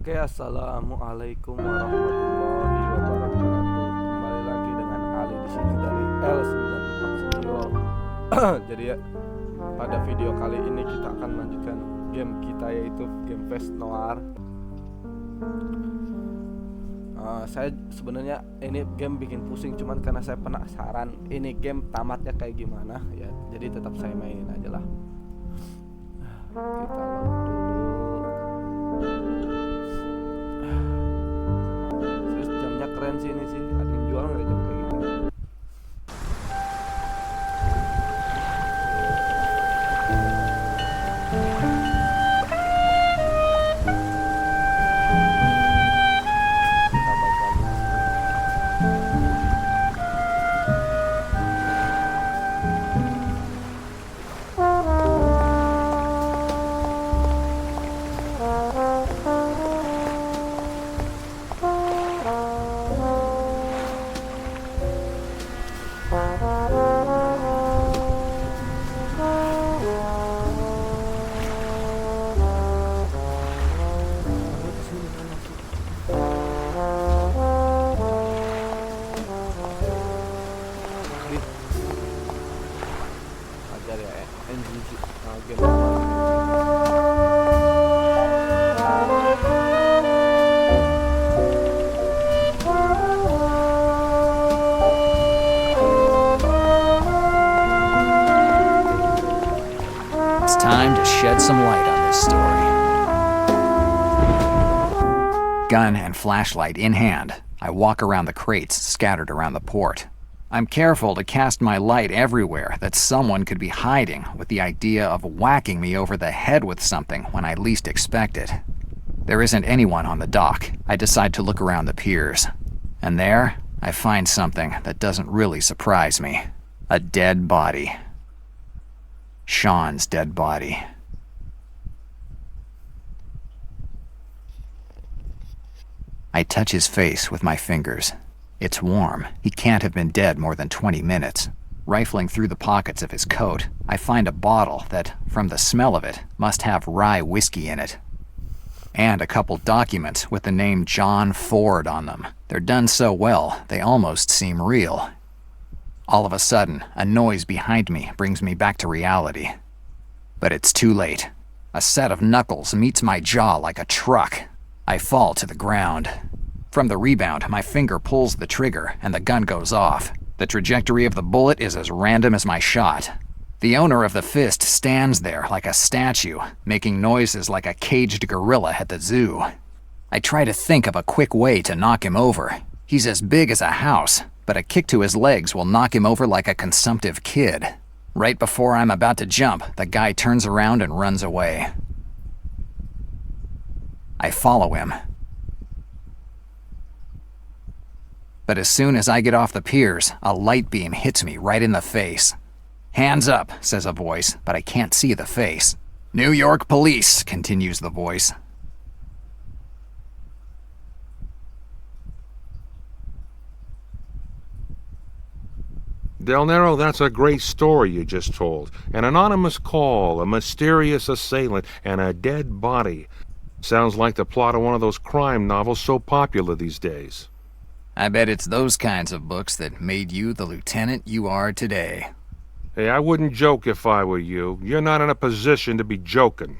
Oke, assalamualaikum warahmatullahi wabarakatuh. Kembali lagi dengan Ali di sini dari L94 Studio. Jadi ya, pada video kali ini kita akan melanjutkan game kita, yaitu game Noir. Saya sebenarnya ini game bikin pusing, cuman karena saya penasaran ini game tamatnya kayak gimana ya. Jadi tetap saya mainin aja lah. Kita load dulu. Jamnya keren sih ini sih. Ada yang jual nggak jam kayak gini? It's time to shed some light on this story. Gun and flashlight in hand, I walk around the crates scattered around the port. I'm careful to cast my light everywhere that someone could be hiding, with the idea of whacking me over the head with something when I least expect it. There isn't anyone on the dock. I decide to look around the piers. And there, I find something that doesn't really surprise me. A dead body. Sean's dead body. I touch his face with my fingers. It's warm. He can't have been dead more than 20 minutes. Rifling through the pockets of his coat, I find a bottle that, from the smell of it, must have rye whiskey in it. And a couple documents with the name John Ford on them. They're done so well, they almost seem real. All of a sudden, a noise behind me brings me back to reality. But it's too late. A set of knuckles meets my jaw like a truck. I fall to the ground. From the rebound, my finger pulls the trigger and the gun goes off. The trajectory of the bullet is as random as my shot. The owner of the fist stands there like a statue, making noises like a caged gorilla at the zoo. I try to think of a quick way to knock him over. He's as big as a house, but a kick to his legs will knock him over like a consumptive kid. Right before I'm about to jump, the guy turns around and runs away. I follow him. But as soon as I get off the piers, a light beam hits me right in the face. "Hands up," says a voice, but I can't see the face. "New York Police," continues the voice. Del Nero, that's a great story you just told. An anonymous call, a mysterious assailant, and a dead body. Sounds like the plot of one of those crime novels so popular these days. I bet it's those kinds of books that made you the lieutenant you are today. Hey, I wouldn't joke if I were you. You're not in a position to be joking.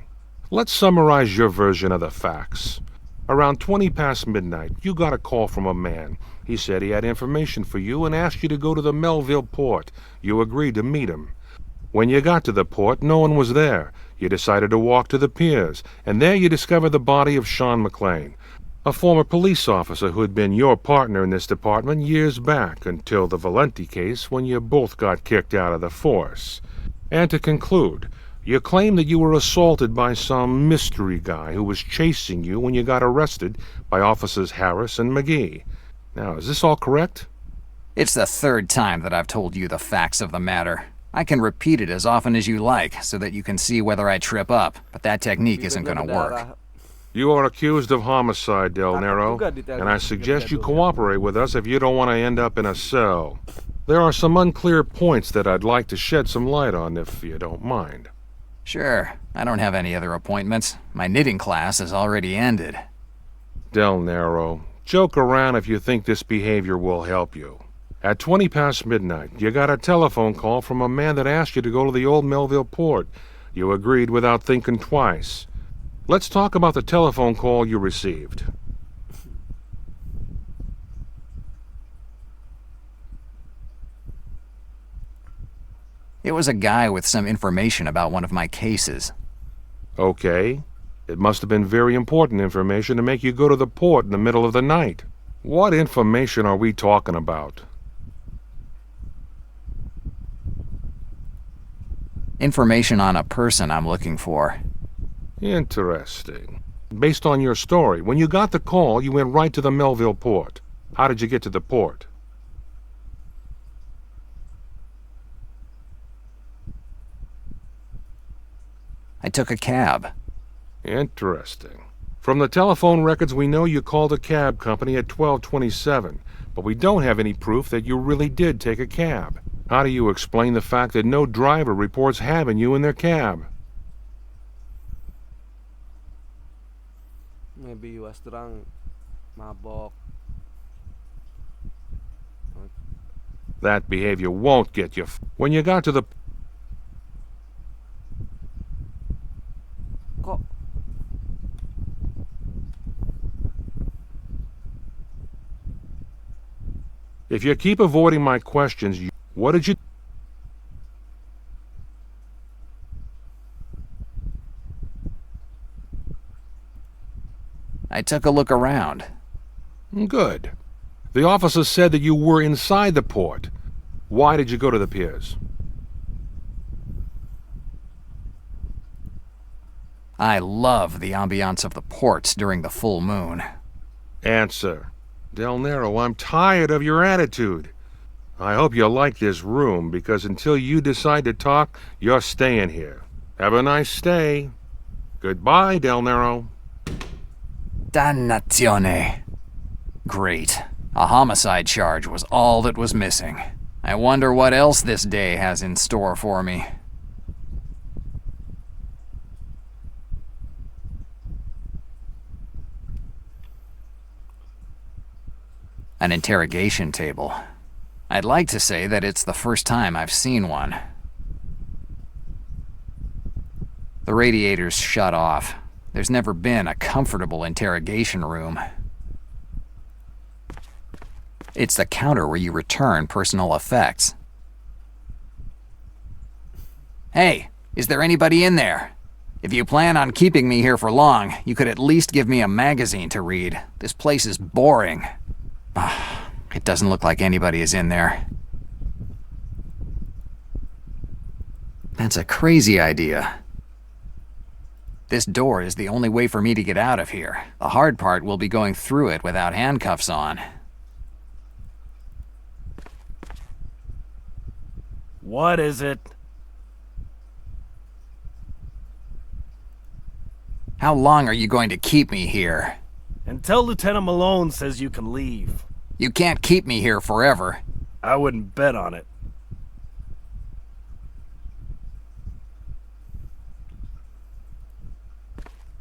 Let's summarize your version of the facts. Around 20 past midnight, you got a call from a man. He said he had information for you and asked you to go to the Melville port. You agreed to meet him. When you got to the port, no one was there. You decided to walk to the piers, and there you discovered the body of Sean McClane, a former police officer who had been your partner in this department years back, until the Valenti case, when you both got kicked out of the force. And to conclude, you claim that you were assaulted by some mystery guy who was chasing you when you got arrested by Officers Harris and McGee. Now, is this all correct? It's the third time that I've told you the facts of the matter. I can repeat it as often as you like, so that you can see whether I trip up, but that technique isn't gonna work. You are accused of homicide, Del Nero, and I suggest you cooperate with us if you don't want to end up in a cell. There are some unclear points that I'd like to shed some light on, if you don't mind. Sure. I don't have any other appointments. My knitting class has already ended. Del Nero, joke around if you think this behavior will help you. At 20 past midnight, you got a telephone call from a man that asked you to go to the old Melville port. You agreed without thinking twice. Let's talk about the telephone call you received. It was a guy with some information about one of my cases. Okay. It must have been very important information to make you go to the port in the middle of the night. What information are we talking about? Information on a person I'm looking for. Interesting. Based on your story, when you got the call, you went right to the Melville port. How did you get to the port? I took a cab. Interesting. From the telephone records, we know you called a cab company at 12:27, but we don't have any proof that you really did take a cab. How do you explain the fact that no driver reports having you in their cab? Maybe was drunk, mabok. That behavior won't get you. When you got to the... Kok If you keep avoiding my questions, what did you... I took a look around. Good. The officer said that you were inside the port. Why did you go to the piers? I love the ambiance of the ports during the full moon. Answer. Del Nero, I'm tired of your attitude. I hope you like this room, because until you decide to talk, you're staying here. Have a nice stay. Goodbye, Del Nero. Dannazione. Great. A homicide charge was all that was missing. I wonder what else this day has in store for me. An interrogation table. I'd like to say that it's the first time I've seen one. The radiator's shut off. There's never been a comfortable interrogation room. It's the counter where you return personal effects. Hey, is there anybody in there? If you plan on keeping me here for long, you could at least give me a magazine to read. This place is boring. It doesn't look like anybody is in there. That's a crazy idea. This door is the only way for me to get out of here. The hard part will be going through it without handcuffs on. What is it? How long are you going to keep me here? Until Lieutenant Malone says you can leave. You can't keep me here forever. I wouldn't bet on it.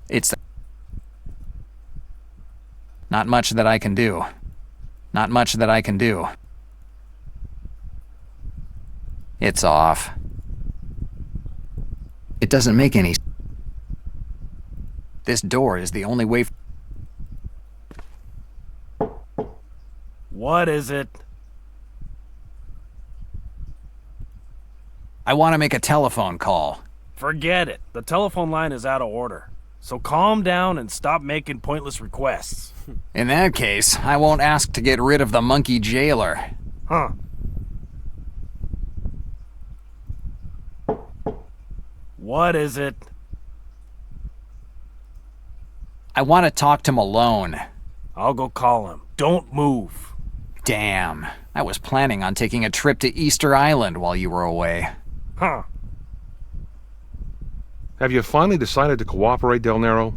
It's not much that I can do. Not much that I can do. It's off. It doesn't make any... This door is the only way... What is it? I want to make a telephone call. Forget it. The telephone line is out of order. So calm down and stop making pointless requests. In that case, I won't ask to get rid of the monkey jailer. Huh. What is it? I want to talk to Malone. I'll go call him. Don't move. Damn. I was planning on taking a trip to Easter Island while you were away. Huh. Have you finally decided to cooperate, Del Nero?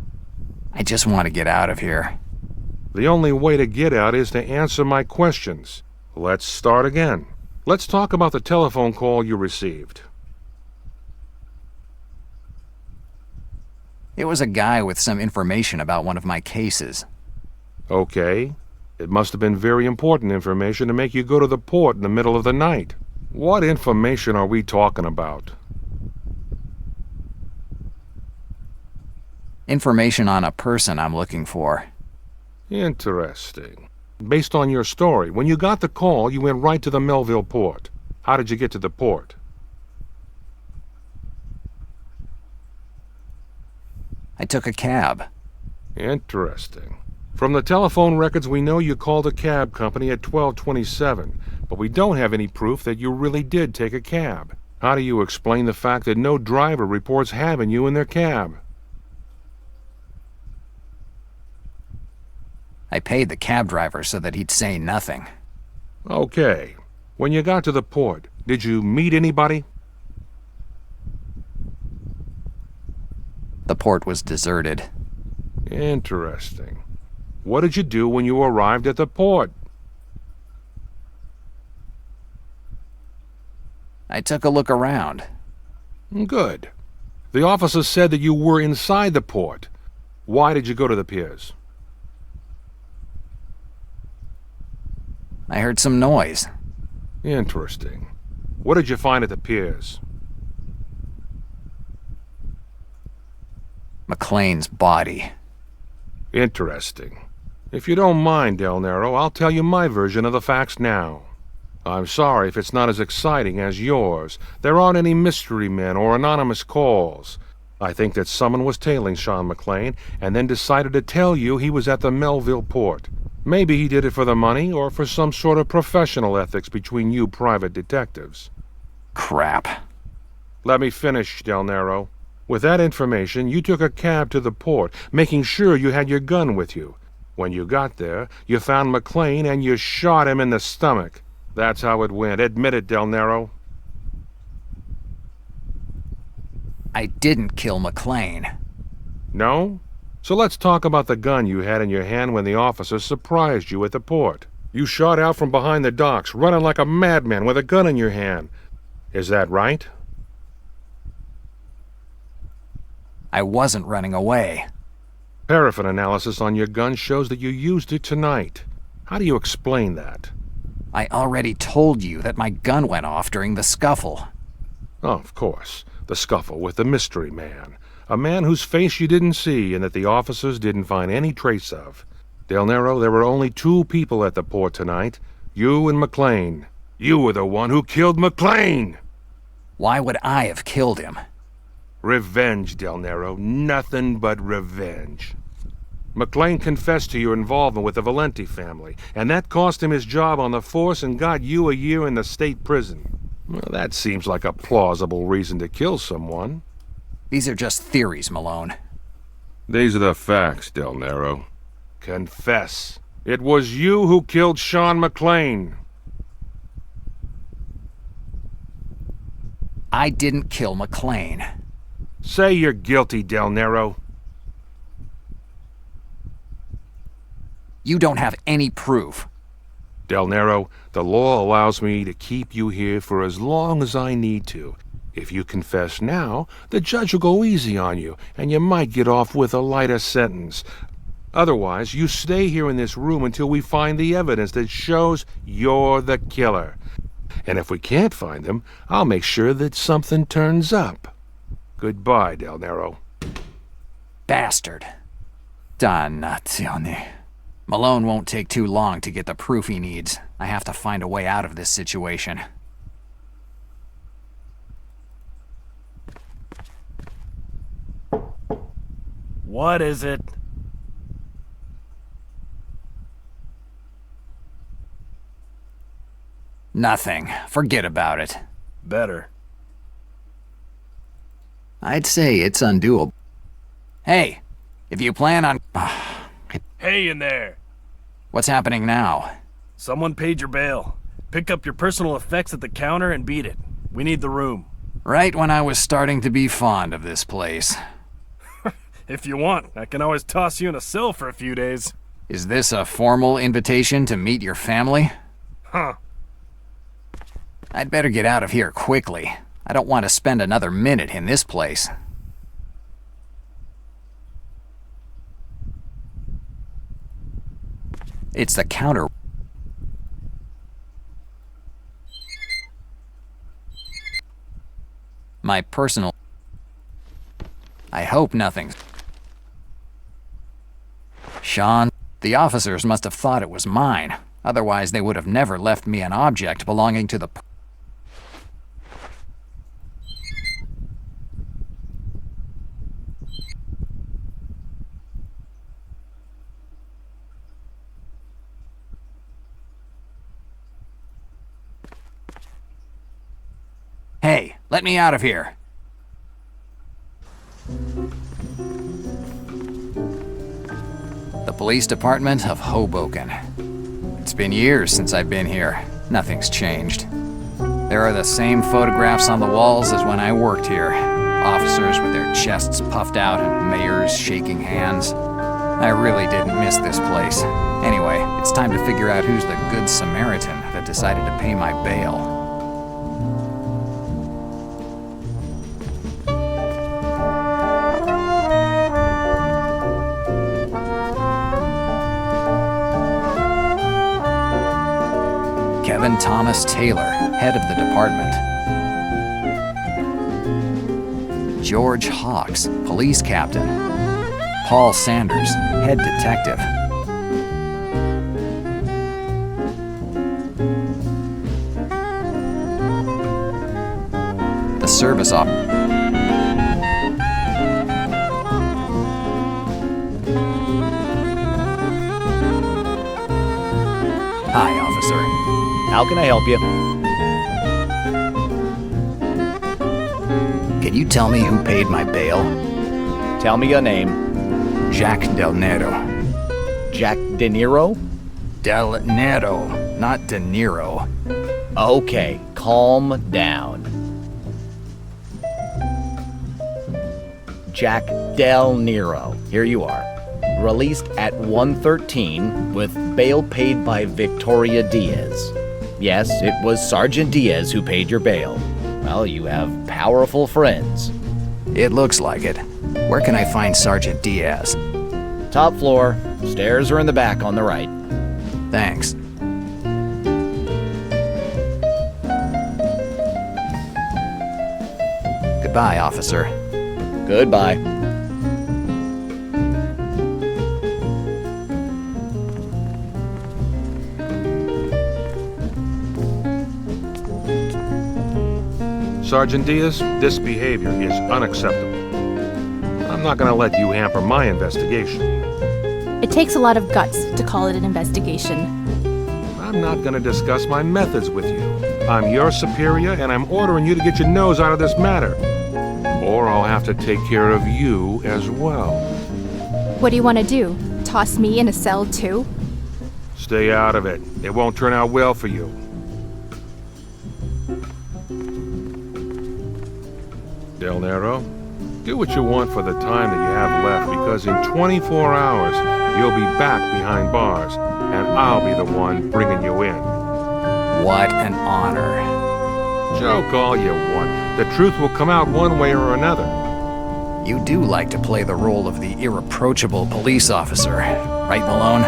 I just want to get out of here. The only way to get out is to answer my questions. Let's start again. Let's talk about the telephone call you received. It was a guy with some information about one of my cases. Okay. It must have been very important information to make you go to the port in the middle of the night. What information are we talking about? Information on a person I'm looking for. Interesting. Based on your story, when you got the call, you went right to the Melville port. How did you get to the port? I took a cab. Interesting. From the telephone records, we know you called a cab company at 12:27, but we don't have any proof that you really did take a cab. How do you explain the fact that no driver reports having you in their cab? I paid the cab driver so that he'd say nothing. Okay. When you got to the port, did you meet anybody? The port was deserted. Interesting. What did you do when you arrived at the port? I took a look around. Good. The officer said that you were inside the port. Why did you go to the piers? I heard some noise. Interesting. What did you find at the piers? McLean's body. Interesting. If you don't mind, Del Nero, I'll tell you my version of the facts now. I'm sorry if it's not as exciting as yours. There aren't any mystery men or anonymous calls. I think that someone was tailing Sean McLean and then decided to tell you he was at the Melville port. Maybe he did it for the money or for some sort of professional ethics between you private detectives. Crap. Let me finish, Del Nero. With that information, you took a cab to the port, making sure you had your gun with you. When you got there, you found McLean and you shot him in the stomach. That's how it went. Admit it, Del Nero. I didn't kill McLean. No? So let's talk about the gun you had in your hand when the officer surprised you at the port. You shot out from behind the docks, running like a madman with a gun in your hand. Is that right? I wasn't running away. Paraffin analysis on your gun shows that you used it tonight. How do you explain that? I already told you that my gun went off during the scuffle. Oh, of course. The scuffle with the mystery man. A man whose face you didn't see and that the officers didn't find any trace of. Del Nero, there were only two people at the port tonight. You and McLean. You were the one who killed McLean! Why would I have killed him? Revenge, Del Nero. Nothing but revenge. McLean confessed to your involvement with the Valenti family, and that cost him his job on the force and got you a year in the state prison. Well, that seems like a plausible reason to kill someone. These are just theories, Malone. These are the facts, Del Nero. Confess. It was you who killed Sean McLean. I didn't kill McLean. Say you're guilty, Del Nero. You don't have any proof. Del Nero, the law allows me to keep you here for as long as I need to. If you confess now, the judge will go easy on you, and you might get off with a lighter sentence. Otherwise, you stay here in this room until we find the evidence that shows you're the killer. And if we can't find them, I'll make sure that something turns up. Goodbye, Del Nero. Bastard. Dannazione. Malone won't take too long to get the proof he needs. I have to find a way out of this situation. What is it? Nothing. Forget about it. Better. I'd say it's undoable. Hey, if you plan on... Hey in there! What's happening now? Someone paid your bail. Pick up your personal effects at the counter and beat it. We need the room. Right when I was starting to be fond of this place. If you want, I can always toss you in a cell for a few days. Is this a formal invitation to meet your family? Huh. I'd better get out of here quickly. I don't want to spend another minute in this place. It's the counter. My personal... I hope nothing's... Sean, the officers must have thought it was mine. Otherwise, they would have never left me an object belonging to the... Hey, let me out of here. The police department of Hoboken. It's been years since I've been here. Nothing's changed. There are the same photographs on the walls as when I worked here. Officers with their chests puffed out and mayors shaking hands. I really didn't miss this place. Anyway, it's time to figure out who's the good Samaritan that decided to pay my bail. Kevin Thomas Taylor, head of the department. George Hawks, police captain. Paul Sanders, head detective. The service officer. Hi, officer. How can I help you? Can you tell me who paid my bail? Tell me your name. Jack Del Nero. Jack De Niro? Del Nero, not De Niro. Okay, calm down. Jack Del Nero. Here you are. Released at 1:13 with bail paid by Victoria Diaz. Yes, it was Sergeant Diaz who paid your bail. Well, you have powerful friends. It looks like it. Where can I find Sergeant Diaz? Top floor. Stairs are in the back on the right. Thanks. Goodbye, officer. Goodbye. Sergeant Diaz, this behavior is unacceptable. I'm not going to let you hamper my investigation. It takes a lot of guts to call it an investigation. I'm not going to discuss my methods with you. I'm your superior, and I'm ordering you to get your nose out of this matter. Or I'll have to take care of you as well. What do you want to do? Toss me in a cell too? Stay out of it. It won't turn out well for you. Del Nero, do what you want for the time that you have left, because in 24 hours, you'll be back behind bars, and I'll be the one bringing you in. What an honor. Joke all you want. The truth will come out one way or another. You do like to play the role of the irreproachable police officer, right, Malone?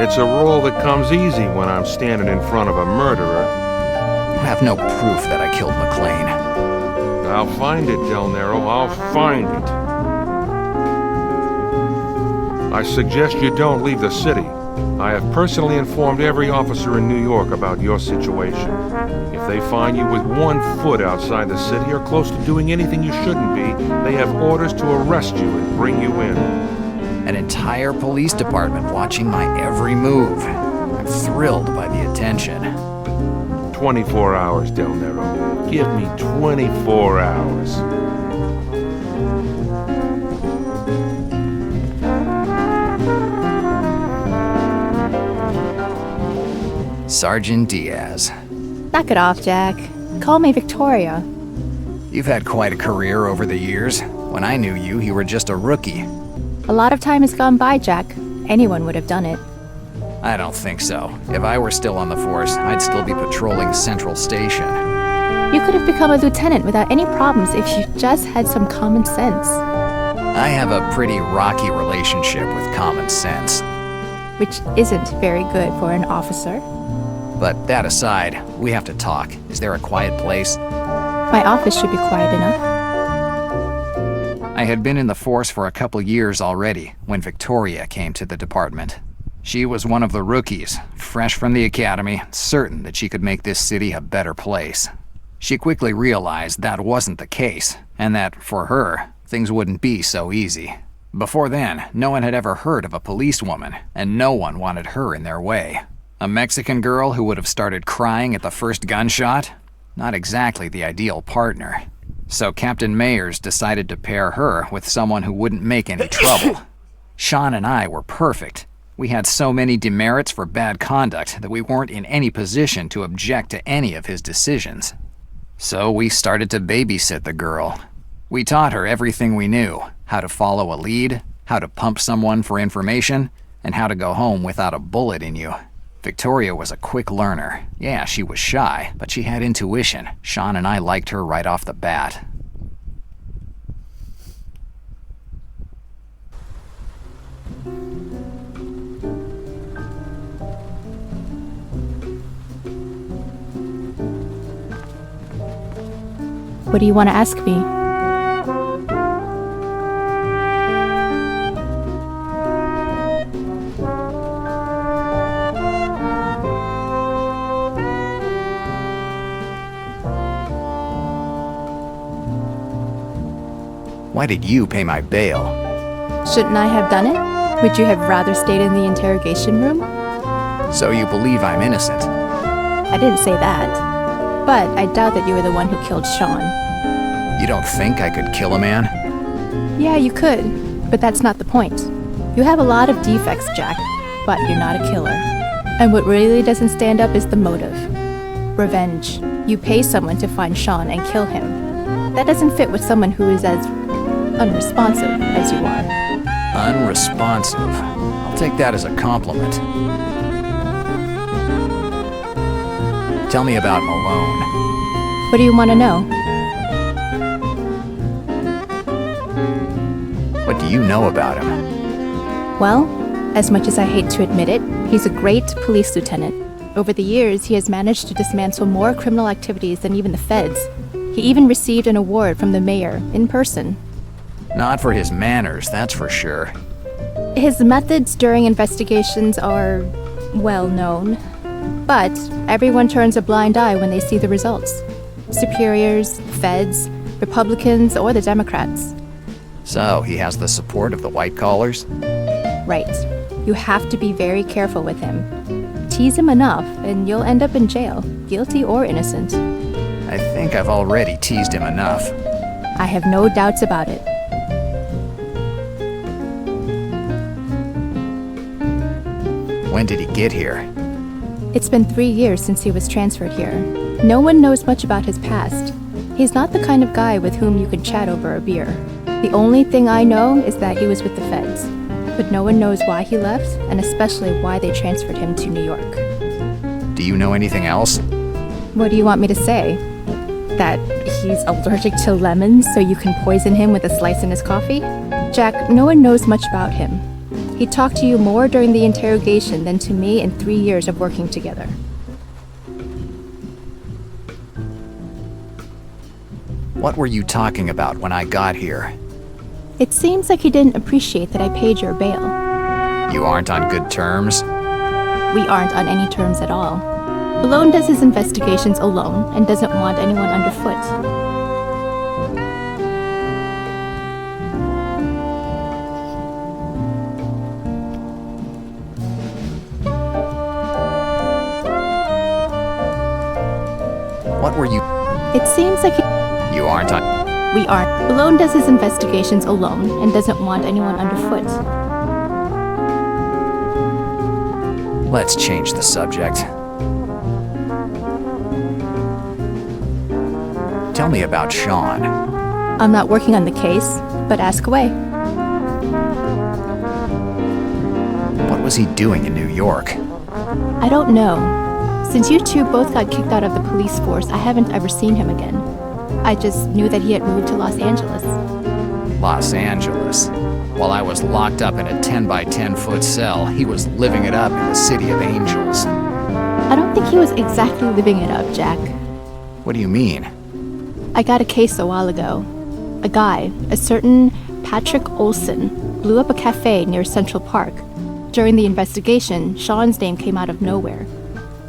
It's a role that comes easy when I'm standing in front of a murderer. You have no proof that I killed McLean. I'll find it, Del Nero. I'll find it. I suggest you don't leave the city. I have personally informed every officer in New York about your situation. If they find you with 1 foot outside the city or close to doing anything you shouldn't be, they have orders to arrest you and bring you in. An entire police department watching my every move. I'm thrilled by the attention. 24 hours, Del Nero. Give me 24 hours. Sergeant Diaz. Knock it off, Jack. Call me Victoria. You've had quite a career over the years. When I knew you, you were just a rookie. A lot of time has gone by, Jack. Anyone would have done it. I don't think so. If I were still on the force, I'd still be patrolling Central Station. You could have become a lieutenant without any problems if you just had some common sense. I have a pretty rocky relationship with common sense. which isn't very good for an officer. But that aside, we have to talk. Is there a quiet place? My office should be quiet enough. I had been in the force for a couple years already when Victoria came to the department. She was one of the rookies, fresh from the academy, certain that she could make this city a better place. She quickly realized that wasn't the case, and that, for her, things wouldn't be so easy. Before then, no one had ever heard of a policewoman, and no one wanted her in their way. A Mexican girl who would have started crying at the first gunshot? Not exactly the ideal partner. So Captain Mayers decided to pair her with someone who wouldn't make any trouble. Sean and I were perfect. We had so many demerits for bad conduct that we weren't in any position to object to any of his decisions. So we started to babysit the girl. We taught her everything we knew, how to follow a lead, how to pump someone for information, and how to go home without a bullet in you. Victoria was a quick learner. Yeah, she was shy, but she had intuition. Sean and I liked her right off the bat. What do you want to ask me? Why did you pay my bail? Shouldn't I have done it? Would you have rather stayed in the interrogation room? So you believe I'm innocent? I didn't say that. But I doubt that you were the one who killed Sean. You don't think I could kill a man? Yeah, you could, but that's not the point. You have a lot of defects, Jack, but you're not a killer. And what really doesn't stand up is the motive. Revenge. You pay someone to find Sean and kill him. That doesn't fit with someone who is as unresponsive as you are. Unresponsive? I'll take that as a compliment. Tell me about Malone. What do you want to know? What do you know about him? Well, as much as I hate to admit it, he's a great police lieutenant. Over the years, he has managed to dismantle more criminal activities than even the feds. He even received an award from the mayor in person. Not for his manners, that's for sure. His methods during investigations are well known, but everyone turns a blind eye when they see the results. Superiors, feds, Republicans, or the Democrats. So, he has the support of the white collars? Right. You have to be very careful with him. Tease him enough, and you'll end up in jail, guilty or innocent. I think I've already teased him enough. I have no doubts about it. When did he get here? It's been 3 years since he was transferred here. No one knows much about his past. He's not the kind of guy with whom you could chat over a beer. The only thing I know is that he was with the feds. But no one knows why he left, and especially why they transferred him to New York. Do you know anything else? What do you want me to say? That he's allergic to lemons, so you can poison him with a slice in his coffee? Jack, no one knows much about him. He talked to you more during the interrogation than to me in 3 years of working together. What were you talking about when I got here? It seems like he didn't appreciate that I paid your bail. You aren't on good terms? We aren't on any terms at all. Malone does his investigations alone and doesn't want anyone underfoot. What were you... It seems like You aren't on... we aren't. Malone does his investigations alone and doesn't want anyone underfoot. Let's change the subject. Tell me about Sean. I'm not working on the case, but ask away. What was he doing in New York? I don't know. Since you two both got kicked out of the police force, I haven't ever seen him again. I just knew that he had moved to Los Angeles. Los Angeles. While I was locked up in a 10 by 10 foot cell, he was living it up in the City of Angels. I don't think he was exactly living it up, Jack. What do you mean? I got a case a while ago. A guy, a certain Patrick Olson, blew up a cafe near Central Park. During the investigation, Sean's name came out of nowhere.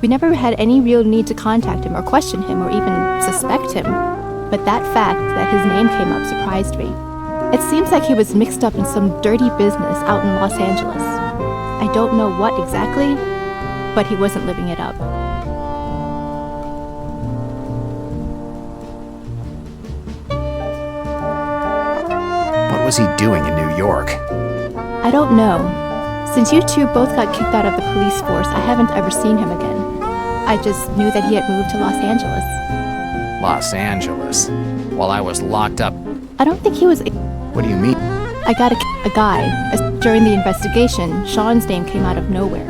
We never had any real need to contact him or question him or even suspect him. But that fact that his name came up surprised me. It seems like he was mixed up in some dirty business out in Los Angeles. I don't know what exactly, but he wasn't living it up. What was he doing in New York? I don't know. Since you two both got kicked out of the police force, I haven't ever seen him again. I just knew that he had moved to Los Angeles. Los Angeles. While I was locked up. I don't think he was... What do you mean? I got a guy. During the investigation, Sean's name came out of nowhere.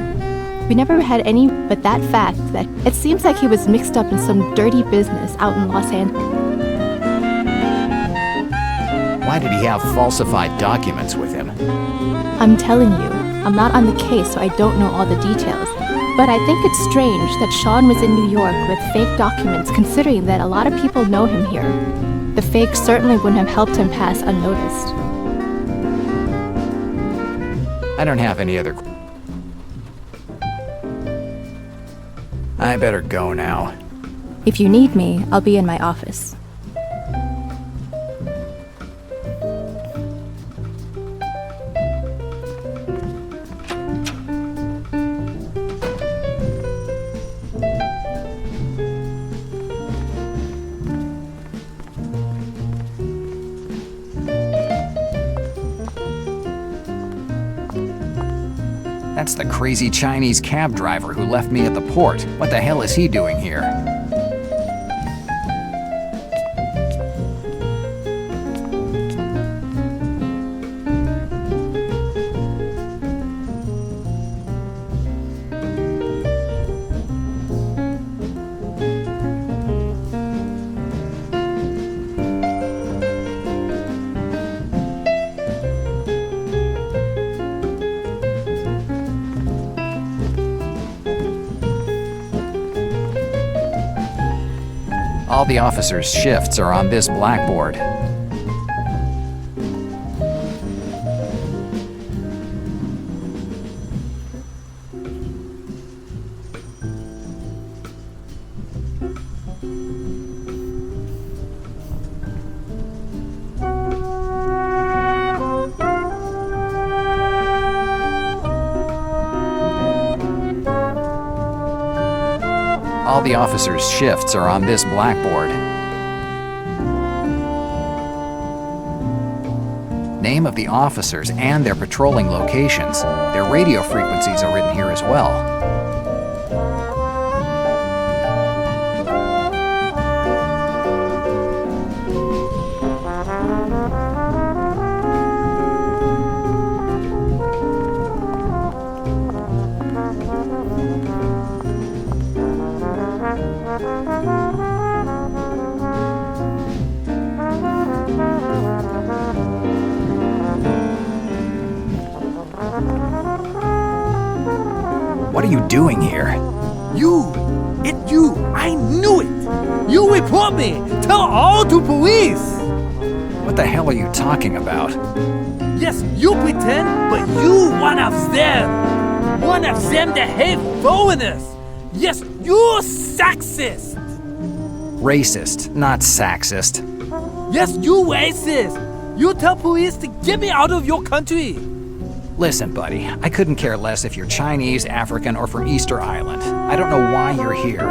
We never had any... But that fact that it seems like he was mixed up in some dirty business out in Los Angeles. Why did he have falsified documents with him? I'm telling you, I'm not on the case, so I don't know all the details. But I think it's strange that Sean was in New York with fake documents, considering that a lot of people know him here. The fakes certainly wouldn't have helped him pass unnoticed. I don't have any other... I better go now. If you need me, I'll be in my office. That's the crazy Chinese cab driver who left me at the port. What the hell is he doing here? All the officers' shifts are on this blackboard. All the officers' shifts are on this blackboard. Name of the officers and their patrolling locations. Their radio frequencies are written here as well. What are you doing here? You! I knew it! You report me! Tell all to police! What the hell are you talking about? Yes, you pretend, but you one of them! One of them that hate foreigners! Yes, you're sexist! Racist, not sexist. Yes, you racist! You tell police to get me out of your country! Listen, buddy, I couldn't care less if you're Chinese, African, or from Easter Island. I don't know why you're here.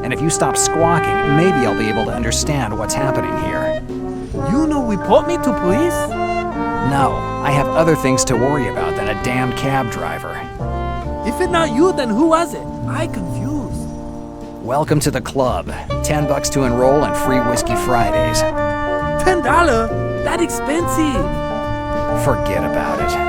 And if you stop squawking, maybe I'll be able to understand what's happening here. You no report me to police? No, I have other things to worry about than a damned cab driver. If it's not you, then who was it? I confused. Welcome to the club. $10 to enroll and free Whiskey Fridays. $10? That expensive. Forget about it.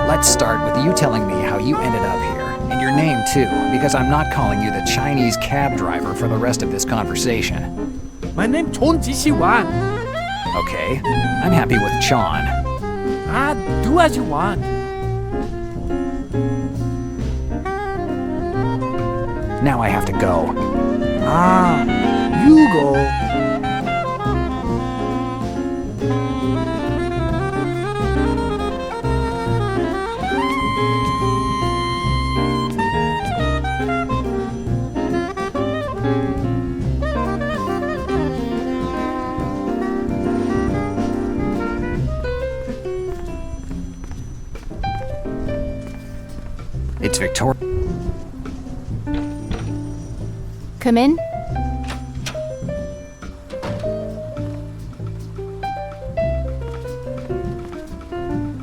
Let's start with you telling me how you ended up here, and your name too, because I'm not calling you the Chinese cab driver for the rest of this conversation. My name Chon Jishiwan. Okay, I'm happy with Chon. Do as you want. Now I have to go. You go. It's Victoria. Come in.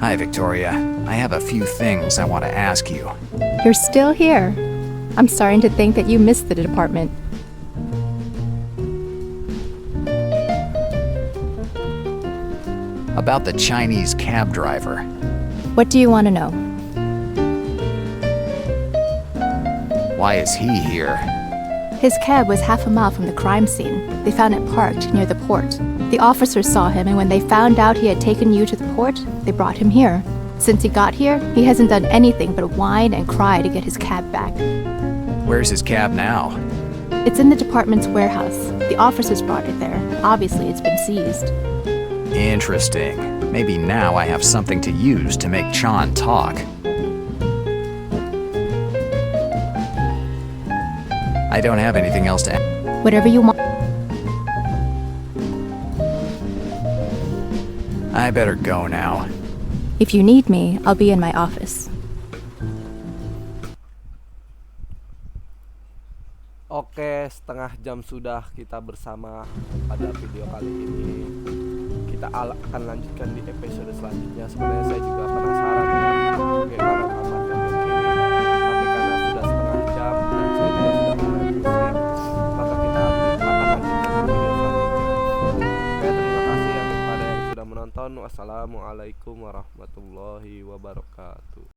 Hi, Victoria. I have a few things I want to ask you. You're still here. I'm starting to think that you missed the department. About the Chinese cab driver. What do you want to know? Why is he here? His cab was half a mile from the crime scene. They found it parked near the port. The officers saw him, and when they found out he had taken you to the port, they brought him here. Since he got here, he hasn't done anything but whine and cry to get his cab back. Where's his cab now? It's in the department's warehouse. The officers brought it there. Obviously, it's been seized. Interesting. Maybe now I have something to use to make Chan talk. I don't have anything else to add. Whatever you want. I better go now. If you need me, I'll be in my office. Oke, setengah jam sudah kita bersama pada video kali ini. Kita akan lanjutkan di episode selanjutnya. Sebenarnya saya juga penasaran dengan bagaimana tamatnya game ini. Tapi karena sudah setengah jam dan saya juga sudah mulai pusing, maka kita akan lanjutkan di video selanjutnya. Oke, terima kasih yang sudah menonton. Wassalamualaikum warahmatullahi wabarakatuh.